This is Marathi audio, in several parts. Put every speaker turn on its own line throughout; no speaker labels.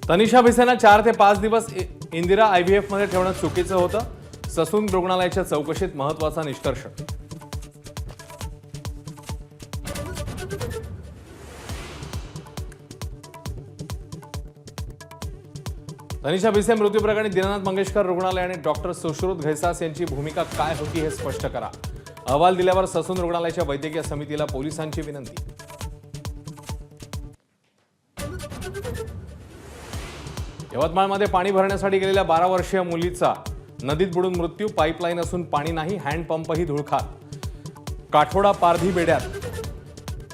तनिषा भिसेंना 4 ते 5 दिवस इंदिरा IVF मध्ये ठेवणं चुकीचं होतं. ससून रुग्णालयाच्या चौकशीत महत्त्वाचा निष्कर्ष. तनिषा भिसे मृत्यू प्रकरणी दीनानाथ मंगेशकर रुग्णालय आणि डॉक्टर सुश्रुत घैसास यांची भूमिका काय होती हे स्पष्ट करा. अहवाल दिल्यावर ससून रुग्णालयाच्या वैद्यकीय समितीला पोलिसांची विनंती. यवतमाळमध्ये पाणी भरण्यासाठी गेलेल्या 12 वर्षीय मुलीचा नदीत बुडून मृत्यू. पाईपलाईन असून पाणी नाही, हँडपंपही धुळखात. काठोडा पारधी बेड्यात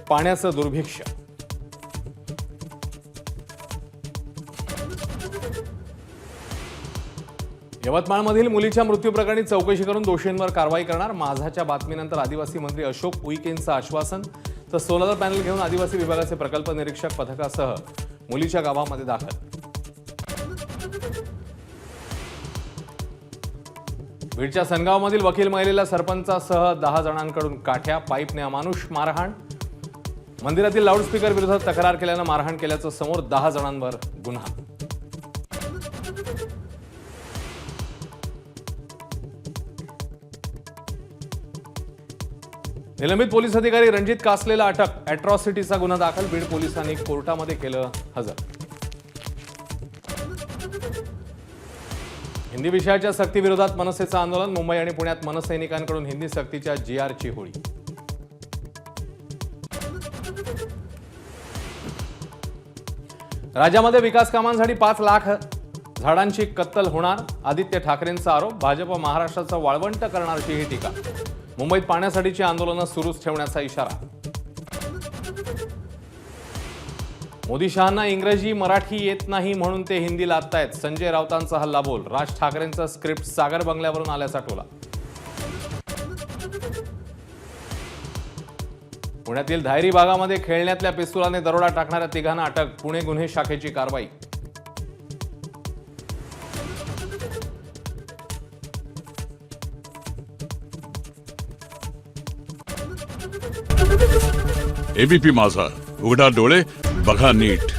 पाण्याचं दुर्भिक्ष्य. यवतमाळमधील मुलीच्या मृत्यू प्रकरणी चौकशी करून दोषींवर कारवाई करणार. माझाच्या बातमीनंतर आदिवासी मंत्री अशोक उईकेंचं आश्वासन. तर सोलर पॅनल घेऊन आदिवासी विभागाचे प्रकल्प निरीक्षक पथकासह मुलीच्या गावामध्ये दाखल. बीडच्या सनगावमधील वकील महिलेला सरपंचासह 10 जणांकडून काठ्या, पाईपने अमानुष मारहाण. मंदिरातील लाऊडस्पीकर विरोधात तक्रार केल्यानं मारहाण केल्याचं समोर. 10 जणांवर गुन्हा. निलंबित पोलीस अधिकारी रणजित कासलेला अटक. अॅट्रॉसिटीचा गुन्हा दाखल. बीड पोलिसांनी कोर्टामध्ये केलं हजर. हिंदी विषयाच्या सक्तीविरोधात मनसेचं आंदोलन. मुंबई आणि पुण्यात मनसैनिकांकडून हिंदी सक्तीच्या GRची होळी. राज्यामध्ये विकास कामांसाठी 5 लाख झाडांची कत्तल होणार. आदित्य ठाकरेंचा आरोप. भाजप महाराष्ट्राचं वाळवंट करणार अशी ही टीका. मुंबईत पाण्यासाठीची आंदोलनं सुरूच ठेवण्याचा इशारा. मोदी शहांना इंग्रजी मराठी येत नाही म्हणून ते हिंदी लादतायत. संजय राऊतांचा हल्लाबोल. राज ठाकरेंचा स्क्रिप्ट सागर बंगल्यावरून आल्याचा टोला. पुण्यातील धायरी भागामध्ये खेळण्यातल्या पिस्तुलाने दरोडा टाकणाऱ्या 3घांना अटक. पुणे गुन्हे शाखेची कारवाई.
ABP माझा, उघडा डोळे बघा नीट.